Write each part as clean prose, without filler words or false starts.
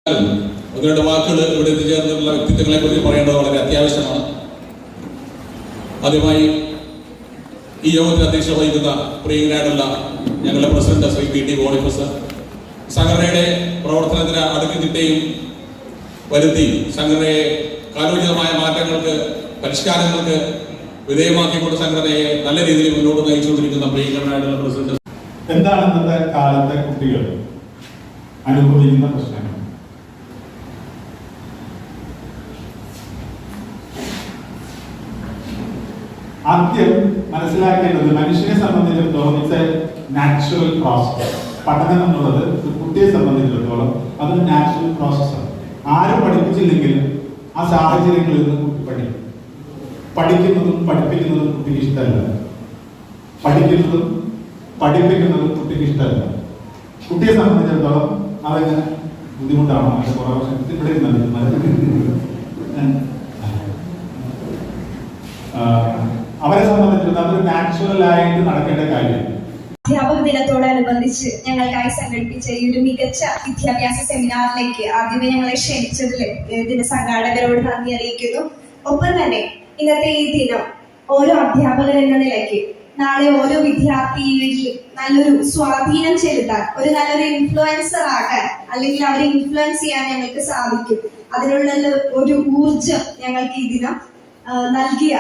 ഒന്ന് രണ്ട് വാക്കുകൾ ഇവിടെ എത്തിച്ചേർന്നിട്ടുള്ള വ്യക്തിത്വങ്ങളെ കുറിച്ച് പറയേണ്ടത് വളരെ അത്യാവശ്യമാണ്. ആദ്യമായി ഈ യോഗത്തിന് അധ്യക്ഷത വഹിക്കുന്ന പ്രിയങ്കരായിട്ടുള്ള ഞങ്ങളുടെ president Shri P T Boniface, സംഘടനയുടെ പ്രവർത്തനത്തിന് അടുക്കുചിട്ടയും വരുത്തി സംഘടനയെ കാലോചിതമായ മാറ്റങ്ങൾക്ക് പരിഷ്കാരങ്ങൾക്ക് വിധേയമാക്കിക്കൊണ്ട് സംഘടനയെ നല്ല രീതിയിൽ മുന്നോട്ട് നയിച്ചുകൊണ്ടിരിക്കുന്ന പ്രിയങ്കരായിട്ടുള്ള പ്രസിഡന്റ്. എന്താണ് ഇന്നത്തെ കാലത്തെ കുട്ടികൾ അനുഭവിക്കുന്ന പ്രശ്നങ്ങൾ? ആദ്യം മനസ്സിലാക്കേണ്ടത് മനുഷ്യനെ സംബന്ധിച്ചിടത്തോളം ഇറ്റ്സ് എ നാച്ചുറൽ പ്രോസസ്. പഠനം എന്നുള്ളത് ഒരു കുട്ടിയെ സംബന്ധിച്ചിടത്തോളം അതൊരു നാച്ചുറൽ പ്രോസസ്സാണ്. ആരും പഠിപ്പിച്ചില്ലെങ്കിലും ആ സാഹചര്യങ്ങളിൽ നിന്ന് കുട്ടി പഠിക്കും. പഠിക്കുന്നതും പഠിപ്പിക്കുന്നതും കുട്ടിക്ക് ഇഷ്ടമല്ല, പഠിക്കുന്നതും പഠിപ്പിക്കുന്നതും കുട്ടിക്ക് ഇഷ്ടമല്ല. കുട്ടിയെ സംബന്ധിച്ചിടത്തോളം അതെങ്ങനെ ബുദ്ധിമുട്ടാണോ? അതിന്റെ കുറേ വർഷം ഇവിടെ അവരെ സംബന്ധിച്ചിടത്തോളം അതൊരു നാച്ചുറൽ ആയിട്ട് നടക്കേണ്ട കാര്യം. അധ്യാപക ദിനത്തോടനുബന്ധിച്ച് ഞങ്ങൾക്കായി സംഘടിപ്പിച്ച ഈ ഒരു മികച്ച വിദ്യാഭ്യാസ സെമിനാറിലേക്ക് ആദ്യമേ ഞങ്ങളെ ക്ഷണിച്ചതിൽ ഇതിന്റെ സംഘാടകരോട് നന്ദി അറിയിക്കുന്നു. ഒപ്പം തന്നെ ഇന്നത്തെ ഈ ദിനം ഓരോ അധ്യാപകർ എന്ന നിലയ്ക്ക് നാളെ ഓരോ വിദ്യാർത്ഥിയിലും നല്ലൊരു സ്വാധീനം ചെലുത്താൻ, ഒരു നല്ലൊരു ഇൻഫ്ലുവൻസർ ആകാൻ, അല്ലെങ്കിൽ അവരെ ഇൻഫ്ലുവൻസ് ചെയ്യാൻ ഞങ്ങൾക്ക് സാധിക്കും. അതിനുള്ള ഒരു ഊർജം ഞങ്ങൾക്ക് ഈ ദിനം നൽകിയ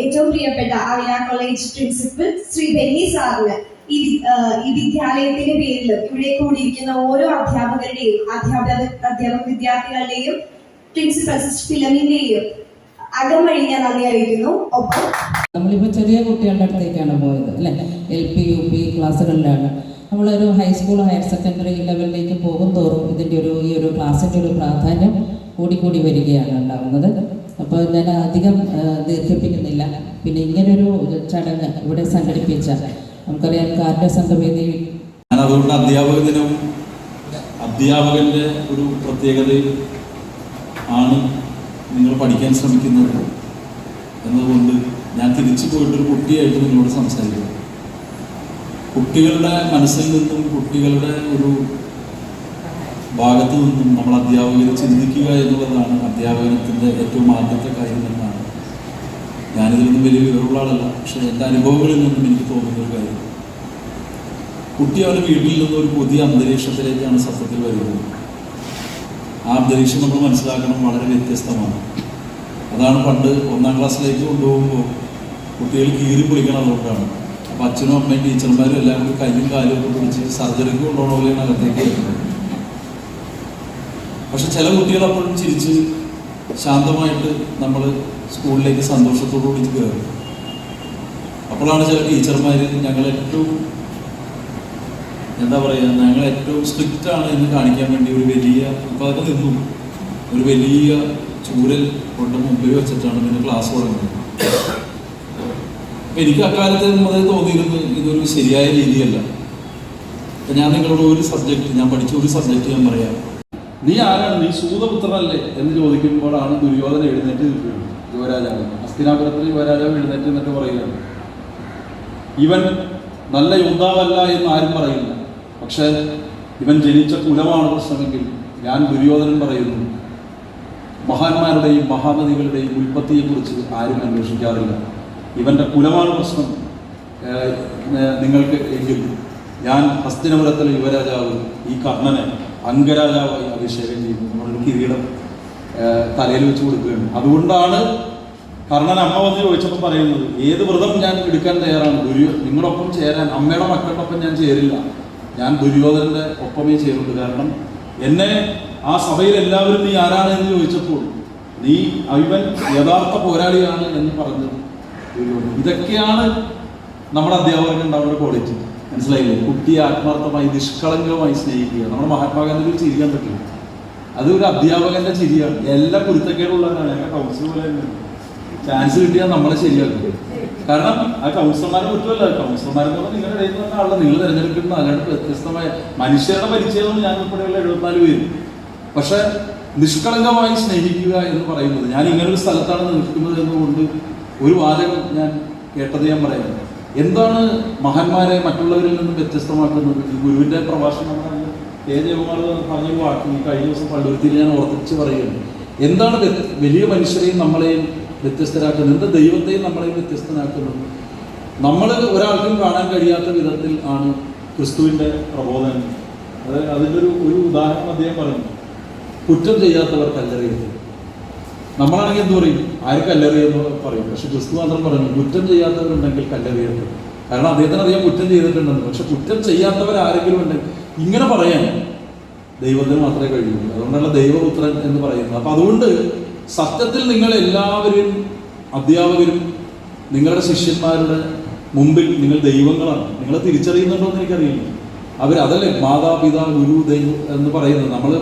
ഏറ്റവും പ്രിയപ്പെട്ട Avila college principal Shri Benny സാറിന് ഈ വിദ്യാലയത്തിന്റെ പേരിലും ഇവിടെ കൂടിയിരിക്കുന്ന ഓരോ അധ്യാപകരുടെയും അധ്യാപക വിദ്യാർത്ഥികളുടെയും പ്രിൻസിപ്പൽ ഫിലമിന്റെയും അകമഴി ഞാൻ നന്ദി അറിയിക്കുന്നു. ഒപ്പം നമ്മളിപ്പോൾ ചെറിയ കുട്ടികളുടെ അടുത്തേക്കാണ് പോയത്, അല്ലെ? LP UP ക്ലാസ്സുകളിലാണ്. നമ്മളൊരു ഹൈസ്കൂൾ ഹയർ സെക്കൻഡറി ലെവലിലേക്ക് പോകും തോറും ഇതിൻ്റെ ഈ ഒരു ക്ലാസ്സിൻ്റെ ഒരു പ്രാധാന്യം കൂടിക്കൂടി വരികയാണ് ഉണ്ടാകുന്നത്. അപ്പോൾ ഞാൻ അധികം ദീർഘിപ്പിക്കുന്നില്ല. പിന്നെ ഇങ്ങനൊരു ചടങ്ങ് ഇവിടെ സംഘടിപ്പിച്ച നമുക്കറിയാം കാർഡ് സംഘവേദി. അതുകൊണ്ട് അധ്യാപക ദിനം അധ്യാപകന്റെ ഒരു പ്രത്യേകത ആണ് നിങ്ങൾ പഠിക്കാൻ ശ്രമിക്കുന്നത് എന്നതുകൊണ്ട് ഞാൻ തിരിച്ചു പോയിട്ടൊരു കുട്ടിയായിട്ട് നിങ്ങളോട് സംസാരിക്കും. കുട്ടികളുടെ മനസ്സിൽ നിന്നും കുട്ടികളുടെ ഒരു ഭാഗത്തു നിന്നും നമ്മൾ അധ്യാപകരെ ചിന്തിക്കുക എന്നുള്ളതാണ് അധ്യാപനത്തിൻ്റെ ഏറ്റവും ആദ്യത്തെ കാര്യം എന്നാണ്. ഞാനിതിലൊന്നും വലിയ വിവരമുള്ള ആളല്ല, പക്ഷേ എൻ്റെ അനുഭവങ്ങളിൽ നിന്നും എനിക്ക് തോന്നുന്ന ഒരു കാര്യം, കുട്ടി അവൻ്റെ വീട്ടിൽ നിന്നും ഒരു പുതിയ അന്തരീക്ഷത്തിലേക്കാണ് സത്യത്തിൽ വരുന്നത്. ആ അന്തരീക്ഷം നമ്മൾ മനസ്സിലാക്കണം, വളരെ വ്യത്യസ്തമാണ്. അതാണ് പണ്ട് 1ാം ക്ലാസ്സിലേക്ക് കൊണ്ടുപോകുമ്പോൾ കുട്ടികൾ കീറി പൊളിക്കണം. അതുകൊണ്ടാണ് അപ്പോൾ അച്ഛനും അമ്മയും ടീച്ചർമാരും എല്ലാം കൂടി കയ്യും കാലും ഒക്കെ പിടിച്ച് സർജറിക്ക് കൊണ്ടുപോകണ പോലെയാണ് അകത്തേക്ക് വരുന്നത്. പക്ഷെ ചില കുട്ടികൾ അപ്പോഴും ചിരിച്ച് ശാന്തമായിട്ട് നമ്മൾ സ്കൂളിലേക്ക് സന്തോഷത്തോടു കൂടി കയറും. അപ്പോഴാണ് ചില ടീച്ചർമാർ ഞങ്ങളേറ്റവും എന്താ പറയുക, ഞങ്ങളേറ്റവും സ്ട്രിക്റ്റാണ് എന്ന് കാണിക്കാൻ വേണ്ടി ഒരു വലിയ, ഇപ്പോൾ അതൊക്കെ നിന്നു, ഒരു വലിയ ചൂരൽ കൊണ്ട് മുമ്പിൽ വെച്ചിട്ടാണ് പിന്നെ ക്ലാസ് തുടങ്ങുന്നത്. അപ്പം എനിക്ക് അക്കാലത്ത് അത് തോന്നിയിരുന്നു ഇതൊരു ശരിയായ രീതിയല്ല. അപ്പം ഞാൻ നിങ്ങളോട് ഒരു സബ്ജക്റ്റ്, ഞാൻ പഠിച്ച ഒരു സബ്ജക്റ്റ് ഞാൻ പറയാം. നീ ആരാണ്, നീ സൂതപുത്രനല്ലേ എന്ന് ചോദിക്കുമ്പോഴാണ് ദുര്യോധന എഴുന്നേറ്റ് നിൽക്കുന്നത്. യുവരാജാവ് ഹസ്തിനാപുരത്തിൽ യുവരാജാവ് എഴുന്നേറ്റ് എന്നിട്ട് പറയുകയാണ്, ഇവൻ നല്ല യോദ്ധാവല്ല എന്ന് ആരും പറയില്ല, പക്ഷേ ഇവൻ ജനിച്ച കുലമാണ് പ്രശ്നമെങ്കിൽ ഞാൻ ദുര്യോധനൻ പറയുന്നു, മഹാന്മാരുടെയും മഹാനദികളുടെയും ഉൽപ്പത്തിയെക്കുറിച്ച് ആരും അന്വേഷിക്കാറില്ല. ഇവൻ്റെ കുലമാണ് പ്രശ്നം നിങ്ങൾക്ക് എങ്കിൽ ഞാൻ ഹസ്തിനപുരത്തിലെ യുവരാജാവ് ഈ കർണനെ അംഗരാജാവായി അഭിഷേകം ചെയ്യുന്നു. നമ്മളൊരു കിരീടം തലയിൽ വെച്ച് കൊടുക്കുകയാണ്. അതുകൊണ്ടാണ് കർണൻ അമ്മ വന്ന് ചോദിച്ചപ്പോൾ പറയുന്നത്, ഏത് വ്രതം ഞാൻ എടുക്കാൻ തയ്യാറാണ്, നിങ്ങളുടെ ഒപ്പം ചേരാൻ, അമ്മയുടെ മക്കളുടെ ഒപ്പം ഞാൻ ചേരില്ല, ഞാൻ ദുര്യോധനൻ്റെ ഒപ്പമേ ചേരുള്ളൂ. കാരണം എന്നെ ആ സഭയിൽ എല്ലാവരും നീ ആരാണ് എന്ന് ചോദിച്ചപ്പോൾ നീ ഇവൻ യഥാർത്ഥ പോരാളിയാണ് എന്ന് പറഞ്ഞത് ദുര്യോധനൻ. ഇതൊക്കെയാണ് നമ്മുടെ അധ്യാപകർക്ക് ഉണ്ടാവുന്ന ക്വാളിറ്റി. മനസ്സിലായില്ലേ? കുട്ടിയെ ആത്മാർത്ഥമായി നിഷ്കളങ്കമായി സ്നേഹിക്കുക. നമ്മുടെ മഹാത്മാഗാന്ധിക്ക് ചിരിക്കാൻ പറ്റില്ല, അത് ഒരു അധ്യാപകന്റെ ചിരിയാണ്. എല്ലാ കുരുത്തക്കേടുള്ളവരാണ്. ഞങ്ങൾ കൗൺസിൽ പോലെ ചാൻസ് കിട്ടിയാൽ നമ്മളെ ശരിയാക്കും. കാരണം ആ കൗൺസിലർമാരെ പറ്റുമല്ല, കൗൺസിലർമാരെന്ന് പറഞ്ഞാൽ നിങ്ങളുടെ ഇടയിൽ നിന്ന് ആളെ നിങ്ങൾ തിരഞ്ഞെടുക്കുന്ന അല്ലാണ്ട് വ്യത്യസ്തമായ മനുഷ്യരുടെ പരിചയമാണ് ഞാൻ ഉൾപ്പെടെയുള്ള 74 പേര്. പക്ഷെ നിഷ്കളങ്കമായി സ്നേഹിക്കുക എന്ന് പറയുന്നത്, ഞാൻ ഇങ്ങനൊരു സ്ഥലത്താണ് നിൽക്കുന്നത് എന്നുകൊണ്ട് ഒരു വാചകം ഞാൻ കേട്ടത് ഞാൻ പറയുന്നത്. എന്താണ് മഹാന്മാരെ മറ്റുള്ളവരിൽ നിന്നും വ്യത്യസ്തമാക്കുന്നത്? ഗുരുവിൻ്റെ പ്രഭാഷണം കെ ജയകുമാർ പറഞ്ഞൊരു വാക്ക് ഈ കഴിഞ്ഞ ദിവസം പള്ളുരുത്തിയിൽ ഞാൻ ഉറപ്പിച്ച് പറയുകയാണ്. എന്താണ് വലിയ മനുഷ്യരെയും നമ്മളെയും വ്യത്യസ്തരാക്കുന്നത്? എന്താ ദൈവത്തെയും നമ്മളെയും വ്യത്യസ്തനാക്കുന്നത്? നമ്മൾ ഒരാൾക്കും കാണാൻ കഴിയാത്ത വിധത്തിൽ ആണ് ക്രിസ്തുവിൻ്റെ പ്രബോധനം. അതായത് അതിൻ്റെ ഒരു ഉദാഹരണം അദ്ദേഹം പറഞ്ഞു, കുറ്റം ചെയ്യാത്തവർ കല്ലെറിയരുത്. നമ്മളാണെങ്കിൽ എന്ത് പറയും? ആരും കല്ലെറിയെന്ന് പറയും. പക്ഷെ ക്രിസ്തു മാത്രം പറഞ്ഞു കുറ്റം ചെയ്യാത്തവരുണ്ടെങ്കിൽ കല്ലെറിയരുത്. കാരണം അദ്ദേഹത്തിന് അറിയാം കുറ്റം ചെയ്തിട്ടുണ്ടെന്ന്. പക്ഷെ കുറ്റം ചെയ്യാത്തവർ ആരെങ്കിലും ഉണ്ടെങ്കിൽ ഇങ്ങനെ പറയാൻ ദൈവത്തിന് മാത്രമേ കഴിയുള്ളൂ. അതുകൊണ്ടുള്ള ദൈവപുത്രൻ എന്ന് പറയുന്നത്. അപ്പം അതുകൊണ്ട് സത്യത്തിൽ നിങ്ങൾ എല്ലാവരും അധ്യാപകരും നിങ്ങളുടെ ശിഷ്യന്മാരുടെ മുമ്പിൽ നിങ്ങൾ ദൈവങ്ങളാണ്. നിങ്ങളെ തിരിച്ചറിയുന്നുണ്ടോ എന്ന് എനിക്കറിയില്ല. അതല്ലേ മാതാപിതാ ഗുരു ദൈവം എന്ന് പറയുന്നത്. നമ്മൾ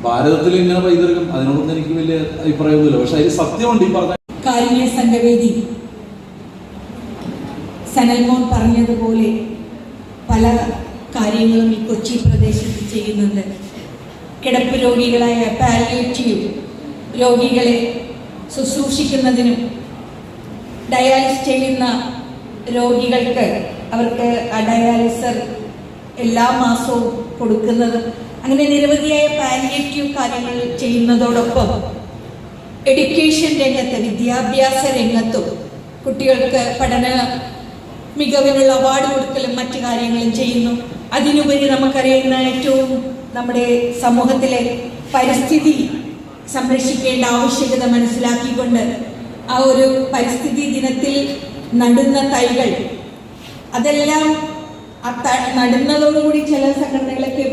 ഭാരതത്തിൽ ഇങ്ങനെ പൈതൃകം, അതിനോടൊന്നും എനിക്ക് വലിയ അഭിപ്രായമൊന്നുമില്ല. പക്ഷെ അതിൽ സത്യമുണ്ട് ഈ പറഞ്ഞ കാരുണ്യ സംഘവേദി സനൽമോൻ പറഞ്ഞതുപോലെ പല കാര്യങ്ങളും ഈ കൊച്ചി പ്രദേശത്ത് ചെയ്യുന്നുണ്ട്. കിടപ്പ് രോഗികളായ പാലിയേറ്റീവ് രോഗികളെ ശുശ്രൂഷിക്കുന്നതിനും ഡയാലിസ് ചെയ്യുന്ന രോഗികൾക്ക് അവർക്ക് ഡയാലിസർ എല്ലാ മാസവും കൊടുക്കുന്നത്, അങ്ങനെ നിരവധിയായ പാലിയേറ്റീവ് കാര്യങ്ങൾ ചെയ്യുന്നതോടൊപ്പം എഡ്യൂക്കേഷൻ രംഗത്ത്, വിദ്യാഭ്യാസ രംഗത്തും കുട്ടികൾക്ക് പഠന മികവിനുള്ള അവാർഡ് കൊടുക്കലും മറ്റു കാര്യങ്ങളും ചെയ്യുന്നു. അതിനുപരി നമുക്കറിയുന്ന ഏറ്റവും നമ്മുടെ സമൂഹത്തിലെ പരിസ്ഥിതി സംരക്ഷിക്കേണ്ട ആവശ്യകത മനസ്സിലാക്കിക്കൊണ്ട് ആ ഒരു പരിസ്ഥിതി ദിനത്തിൽ നടുന്ന തൈകൾ അതെല്ലാം നടുന്നതോടുകൂടി ചില സംഘടനകളൊക്കെ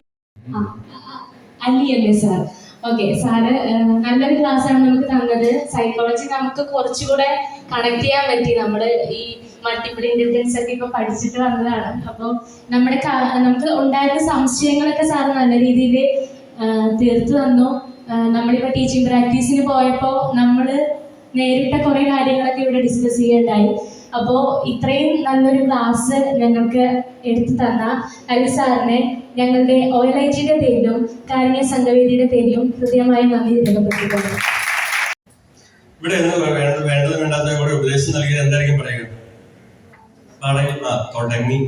അല്ലേ സാർ. ഓക്കെ സാറ് നല്ലൊരു ക്ലാസ്സാണ് നമുക്ക് തന്നത്. സൈക്കോളജി നമുക്ക് കുറച്ചുകൂടെ കണക്ട് ചെയ്യാൻ പറ്റി. നമ്മൾ ഈ മൾട്ടിപ്പിൾ ഇന്റലിജൻസ് ഒക്കെ ഇപ്പൊ പഠിച്ചിട്ട് വന്നതാണ്. അപ്പോൾ നമുക്ക് ഉണ്ടായിരുന്ന സംശയങ്ങളൊക്കെ സാറ് നല്ല രീതിയിൽ തീർത്തു തന്നു. നമ്മളിപ്പോൾ ടീച്ചിങ് പ്രാക്ടീസിന് പോയപ്പോൾ നമ്മൾ നേരിട്ട കുറേ കാര്യങ്ങളൊക്കെ ഇവിടെ ഡിസ്കസ് ചെയ്യേണ്ടായി. അപ്പോൾ ഇത്രയും നല്ലൊരു ക്ലാസ് ഞങ്ങൾക്ക് എടുത്തു തന്ന അലി സാറിനെ ഞങ്ങളുടെ OLIGയുടെ പേരിലും കാരുണ്യ സംഘവേദിയുടെ പേരിലും ഹൃദയമായി നന്ദി രേഖപ്പെടുത്തിയിട്ടുണ്ട്. ഇവിടെ വേണ്ടത് വേണ്ടാത്ത കൂടെ ഉപദേശം നൽകിയത് എന്തായിരിക്കും പറയുക? തുടങ്ങി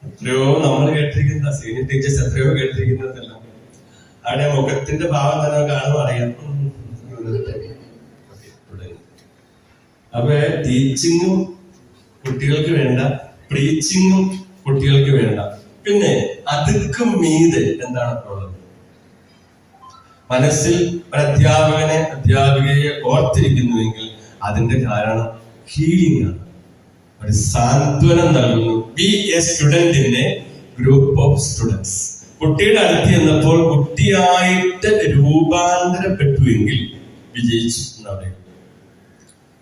എത്രയോ നമ്മൾ കേട്ടിരിക്കുന്ന സീനിയർ ടീച്ചേഴ്സ് എത്രയോ കേട്ടിരിക്കുന്നതല്ല. അവിടെ മുഖത്തിന്റെ ഭാവം തന്നെ കാണുമ്പോൾ അറിയാം. അപ്പൊ ടീച്ചിങ്ങും കുട്ടികൾക്ക് വേണ്ട, പ്രീച്ചിങ്ങും കുട്ടികൾക്ക് വേണ്ട. പിന്നെ അതുക്കും മീതെ എന്താണ് ഉള്ളത്? മനസ്സിൽ ഒരു അധ്യാപികയെ ഓർത്തിരിക്കുന്നുവെങ്കിൽ അതിന്റെ കാരണം ഹീലിംഗ് ആണ്. ഒരു സാന്ത്വനം നൽകുന്നു. B A student in A group of students. കുട്ടിയുടെ അടുത്ത് ചെന്നപ്പോൾ കുട്ടിയായിട്ട് രൂപാന്തരപ്പെട്ടുവെങ്കിൽ വിജയിച്ചു എന്നവിടെ.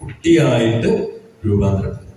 കുട്ടിയായിട്ട് രൂപാന്തരപ്പെട്ടു.